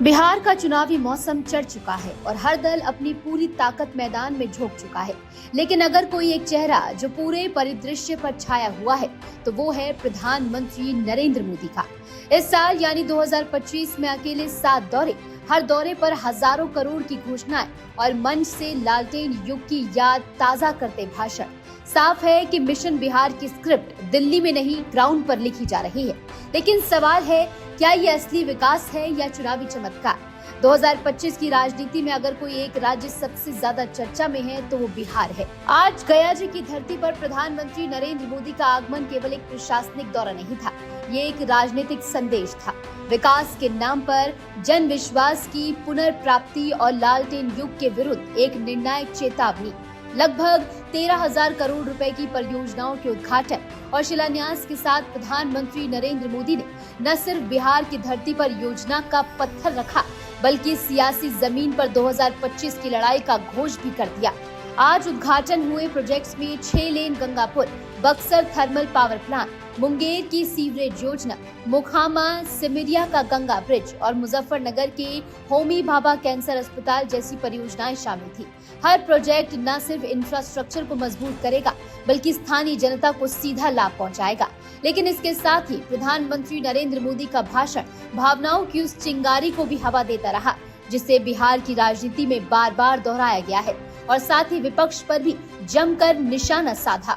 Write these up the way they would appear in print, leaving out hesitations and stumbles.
बिहार का चुनावी मौसम चढ़ चुका है और हर दल अपनी पूरी ताकत मैदान में झोंक चुका है। लेकिन अगर कोई एक चेहरा जो पूरे परिदृश्य पर छाया हुआ है तो वो है प्रधानमंत्री नरेंद्र मोदी का। इस साल यानी 2025 में अकेले 7 दौरे, हर दौरे पर हजारों करोड़ की घोषणाएं और मंच से लालटेन युग की याद ताजा करते भाषण। साफ है कि मिशन बिहार की स्क्रिप्ट दिल्ली में नहीं ग्राउंड पर लिखी जा रही है। लेकिन सवाल है, क्या ये असली विकास है या चुनावी चमत्कार? 2025 की राजनीति में अगर कोई एक राज्य सबसे ज्यादा चर्चा में है तो वो बिहार है। आज गया जी की धरती पर प्रधानमंत्री नरेंद्र मोदी का आगमन केवल एक प्रशासनिक दौरा नहीं था, ये एक राजनीतिक संदेश था। विकास के नाम पर जन विश्वास की पुनर्प्राप्ति और लालटेन युग के विरुद्ध एक निर्णायक चेतावनी। लगभग 13,000 करोड़ रुपए की परियोजनाओं के उद्घाटन और शिलान्यास के साथ प्रधानमंत्री नरेंद्र मोदी ने न सिर्फ बिहार की धरती पर योजना का पत्थर रखा, बल्कि सियासी जमीन पर 2025 की लड़ाई का घोष भी कर दिया। आज उद्घाटन हुए प्रोजेक्ट्स में 6 लेन गंगा पुल, Buxar thermal power plant, Munger की सीवरेज योजना, मोखामा सिमरिया का गंगा ब्रिज और मुजफ्फरनगर के होमी भाभा कैंसर अस्पताल जैसी परियोजनाएं शामिल थी। हर प्रोजेक्ट न सिर्फ इंफ्रास्ट्रक्चर को मजबूत करेगा, बल्कि स्थानीय जनता को सीधा लाभ पहुंचाएगा। लेकिन इसके साथ ही प्रधानमंत्री नरेंद्र मोदी का भाषण भावनाओं की उस चिंगारी को भी हवा देता रहा, जिसे बिहार की राजनीति में बार बार दोहराया गया है और साथ ही विपक्ष पर भी जमकर निशाना साधा।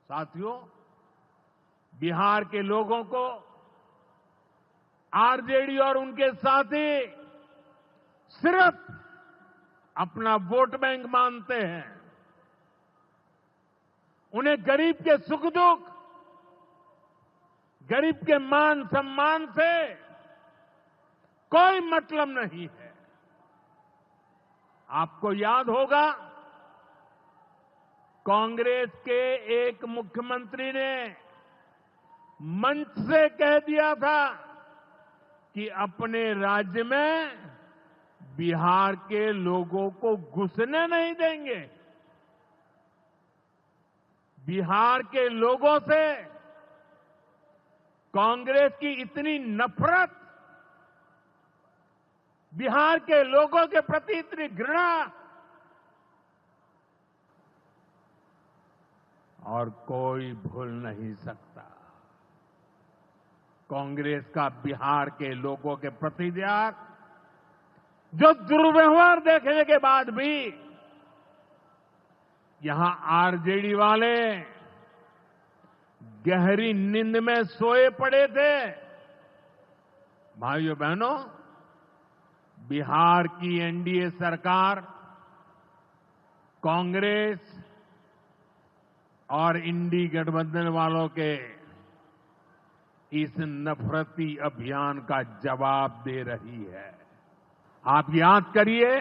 साथियों, बिहार के लोगों को आरजेडी और उनके साथी सिर्फ अपना वोट बैंक मानते हैं। उन्हें गरीब के सुख दुख, गरीब के मान सम्मान से कोई मतलब नहीं है। आपको याद होगा, कांग्रेस के एक मुख्यमंत्री ने मंच से कह दिया था कि अपने राज्य में बिहार के लोगों को घुसने नहीं देंगे। बिहार के लोगों से कांग्रेस की इतनी नफरत, बिहार के लोगों के प्रति इतनी घृणा, और कोई भूल नहीं सकता। कांग्रेस का बिहार के लोगों के प्रति त्याग, जो दुर्व्यवहार देखने के बाद भी यहां आरजेडी वाले गहरी नींद में सोए पड़े थे। भाइयों बहनों, बिहार की एनडीए सरकार कांग्रेस और इंडी गठबंधन वालों के इस नफरती अभियान का जवाब दे रही है। आप याद करिए,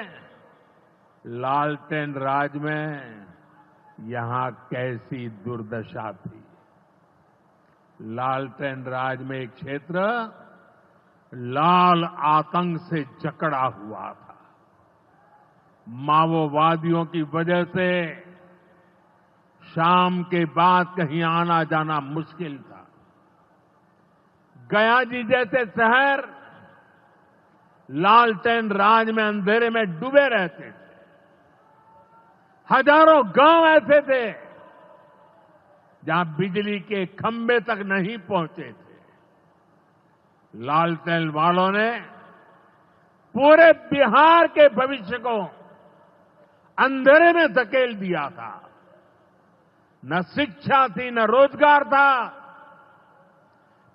लालटेन राज में यहां कैसी दुर्दशा थी। लालटेन राज में एक क्षेत्र लाल आतंक से जकड़ा हुआ था। माओवादियों की वजह से शाम के बाद कहीं आना जाना मुश्किल था। गया जी जैसे शहर लालटेन राज में अंधेरे में डूबे रहते थे। हजारों गांव ऐसे थे जहां बिजली के खंभे तक नहीं पहुंचे थे। लालटेन वालों ने पूरे बिहार के भविष्य को अंधेरे में धकेल दिया था। न शिक्षा थी, न रोजगार था।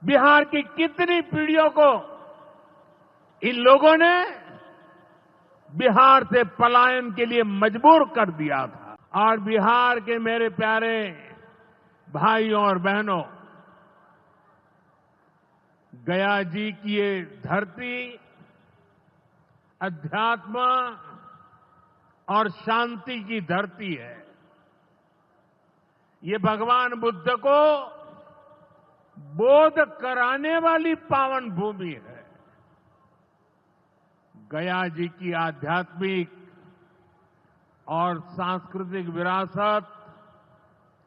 बिहार की कितनी पीढ़ियों को इन लोगों ने बिहार से पलायन के लिए मजबूर कर दिया था। और बिहार के मेरे प्यारे भाइयों और बहनों, गया जी की ये धरती अध्यात्म और शांति की धरती है। ये भगवान बुद्ध को बोध कराने वाली पावन भूमि है। गया जी की आध्यात्मिक और सांस्कृतिक विरासत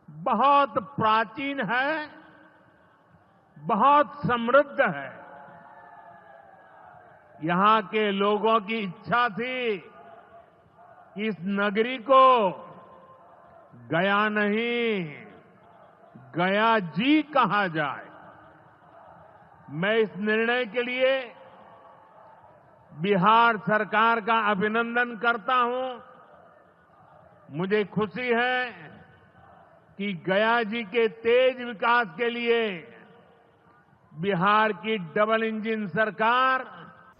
बहुत प्राचीन है, बहुत समृद्ध है। यहां के लोगों की इच्छा थी कि इस नगरी को गया नहीं, गया जी कहा जाए। मैं इस निर्णय के लिए बिहार सरकार का अभिनंदन करता हूं। मुझे खुशी है कि गया जी के तेज विकास के लिए बिहार की डबल इंजन सरकार।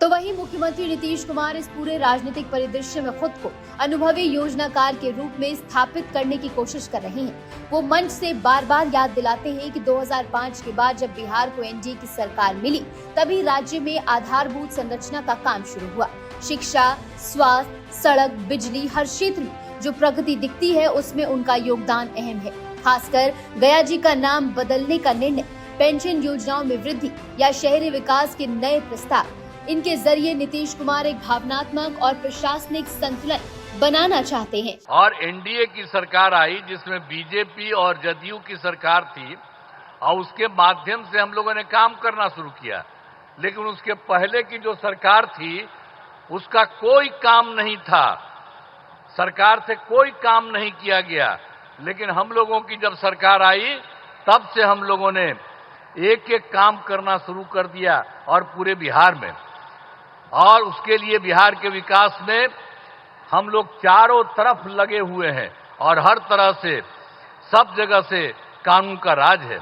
तो वहीं मुख्यमंत्री नीतीश कुमार इस पूरे राजनीतिक परिदृश्य में खुद को अनुभवी योजनाकार के रूप में स्थापित करने की कोशिश कर रहे हैं। वो मंच से बार बार याद दिलाते हैं कि 2005 के बाद जब बिहार को एनडीए की सरकार मिली, तभी राज्य में आधारभूत संरचना का काम शुरू हुआ। शिक्षा, स्वास्थ्य, सड़क, बिजली, हर क्षेत्र में जो प्रगति दिखती है उसमें उनका योगदान अहम है। खासकर गया जी का नाम बदलने का निर्णय, पेंशन योजनाओं में वृद्धि या शहरी विकास के नए प्रस्ताव, इनके जरिए नीतीश कुमार एक भावनात्मक और प्रशासनिक संतुलन बनाना चाहते हैं। और एनडीए की सरकार आई जिसमें बीजेपी और जदयू की सरकार थी और उसके माध्यम से हम लोगों ने काम करना शुरू किया। लेकिन उसके पहले की जो सरकार थी उसका कोई काम नहीं था, सरकार से कोई काम नहीं किया गया। लेकिन हम लोगों की जब सरकार आई तब से हम लोगों ने एक एक काम करना शुरू कर दिया और पूरे बिहार में। और उसके लिए बिहार के विकास में हम लोग चारों तरफ लगे हुए हैं और हर तरह से सब जगह से कानून का राज है।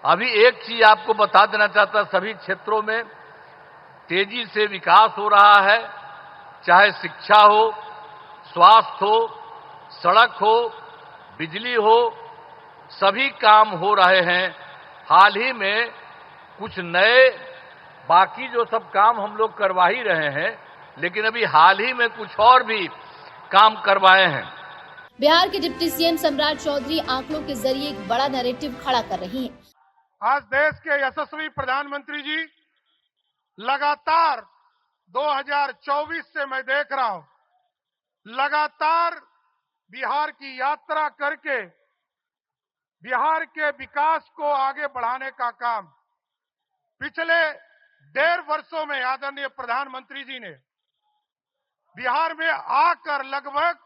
अभी एक चीज आपको बता देना चाहता, सभी क्षेत्रों में तेजी से विकास हो रहा है, चाहे शिक्षा हो, स्वास्थ्य हो, सड़क हो, बिजली हो, सभी काम हो रहे हैं। हाल ही में कुछ नए बाकी जो सब काम हम लोग करवा ही रहे हैं, लेकिन अभी हाल ही में कुछ और भी काम करवाए हैं। बिहार के डिप्टी सीएम सम्राट चौधरी आंकड़ों के जरिए एक बड़ा नैरेटिव खड़ा कर रही हैं। आज देश के यशस्वी प्रधानमंत्री जी लगातार 2024 से मैं देख रहा हूं, लगातार बिहार की यात्रा करके बिहार के विकास को आगे बढ़ाने का काम पिछले 1.5 वर्षों में आदरणीय प्रधानमंत्री जी ने बिहार में आकर लगभग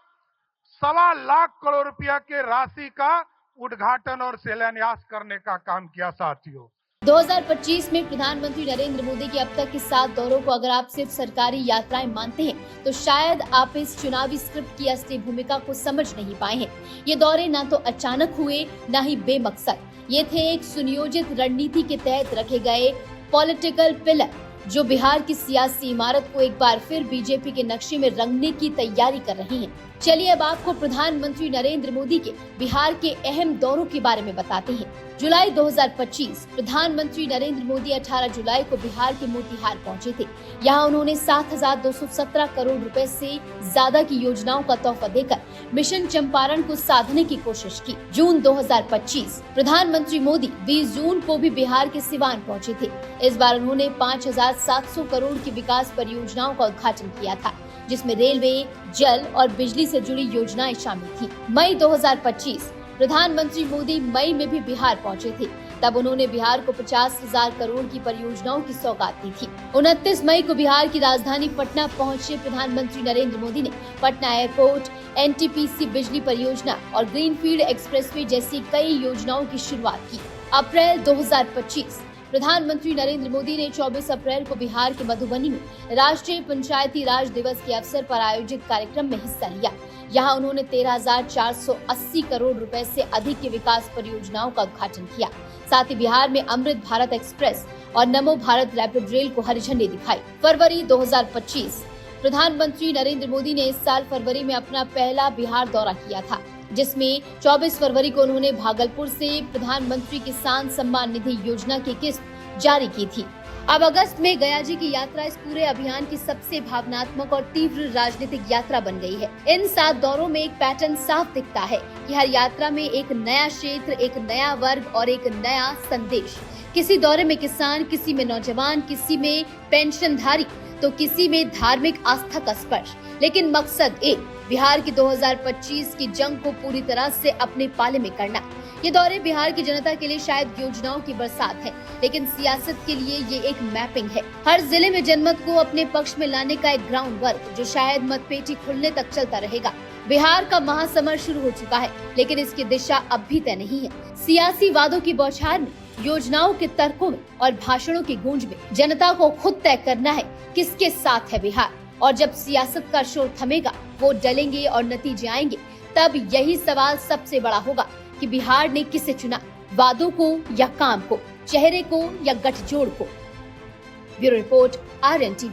1.25 लाख करोड़ रुपया के राशि का उद्घाटन और शिलान्यास करने का काम किया। साथियों, 2025 में प्रधानमंत्री नरेंद्र मोदी के अब तक के 7 दौरों को अगर आप सिर्फ सरकारी यात्राएं मानते हैं तो शायद आप इस चुनावी स्क्रिप्ट की असली भूमिका को समझ नहीं पाए हैं। ये दौरे ना तो अचानक हुए, ना ही बेमकसद। ये थे एक सुनियोजित रणनीति के तहत रखे गए पॉलिटिकल पिलर जो बिहार की सियासी इमारत को एक बार फिर बीजेपी के नक्शे में रंगने की तैयारी कर रही हैं। चलिए अब आपको प्रधानमंत्री नरेंद्र मोदी के बिहार के अहम दौरों के बारे में बताते हैं। जुलाई 2025 प्रधानमंत्री नरेंद्र मोदी 18 जुलाई को बिहार के मोतिहार पहुंचे थे। यहां उन्होंने 7,217 करोड़ रुपए से ज्यादा की योजनाओं का तोहफा देकर मिशन चंपारण को साधने की कोशिश की। जून 2025 प्रधानमंत्री मोदी 20 जून को भी बिहार के सिवान पहुंचे थे। इस बार उन्होंने 5,700 करोड़ की विकास परियोजनाओं का उद्घाटन किया था, जिसमें रेलवे, जल और बिजली से जुड़ी योजनाएं शामिल थी। मई 2025 प्रधानमंत्री मोदी मई में भी बिहार पहुंचे थे। तब उन्होंने बिहार को 50,000 करोड़ की परियोजनाओं की सौगात दी थी। 29 मई को बिहार की राजधानी पटना पहुंचे प्रधानमंत्री नरेंद्र मोदी ने पटना एयरपोर्ट, एनटीपीसी बिजली परियोजना और ग्रीनफील्ड एक्सप्रेसवे जैसी कई योजनाओं की शुरुआत की। अप्रैल 2025 प्रधानमंत्री नरेंद्र मोदी ने 24 अप्रैल को बिहार के मधुबनी में राष्ट्रीय पंचायती राज दिवस के अवसर पर आयोजित कार्यक्रम में हिस्सा लिया। यहाँ उन्होंने 13,480 करोड़ रुपए से अधिक की विकास परियोजनाओं का उद्घाटन किया। साथ ही बिहार में अमृत भारत एक्सप्रेस और नमो भारत रैपिड रेल को हरी झंडी दिखाई। फरवरी 2025 प्रधानमंत्री नरेंद्र मोदी ने इस साल फरवरी में अपना पहला बिहार दौरा किया था, जिसमें 24 फरवरी को उन्होंने भागलपुर से प्रधानमंत्री किसान सम्मान निधि योजना की किस्त जारी की थी। अब अगस्त में गया जी की यात्रा इस पूरे अभियान की सबसे भावनात्मक और तीव्र राजनीतिक यात्रा बन गई है। इन 7 दौरों में एक पैटर्न साफ दिखता है कि हर यात्रा में एक नया क्षेत्र, एक नया वर्ग और एक नया संदेश। किसी दौरे में किसान, किसी में नौजवान, किसी में पेंशनधारी, तो किसी में धार्मिक आस्था का स्पर्श। लेकिन मकसद एक, बिहार की 2025 की जंग को पूरी तरह से अपने पाले में करना। ये दौरे बिहार की जनता के लिए शायद योजनाओं की बरसात है, लेकिन सियासत के लिए ये एक मैपिंग है। हर जिले में जनमत को अपने पक्ष में लाने का एक ग्राउंड वर्क, जो शायद मतपेटी खुलने तक चलता रहेगा। बिहार का महासमर शुरू हो चुका है, लेकिन इसकी दिशा अब भी तय नहीं है। सियासी वादों की बौछार में, योजनाओं के तर्कों में और भाषणों की गूंज में जनता को खुद तय करना है किसके साथ है बिहार। और जब सियासत का शोर थमेगा, वोट डलेंगे और नतीजे आएंगे, तब यही सवाल सबसे बड़ा होगा कि बिहार ने किसे चुना, वादों को या काम को, चेहरे को या गठजोड़ को। Bureau report, RN TV।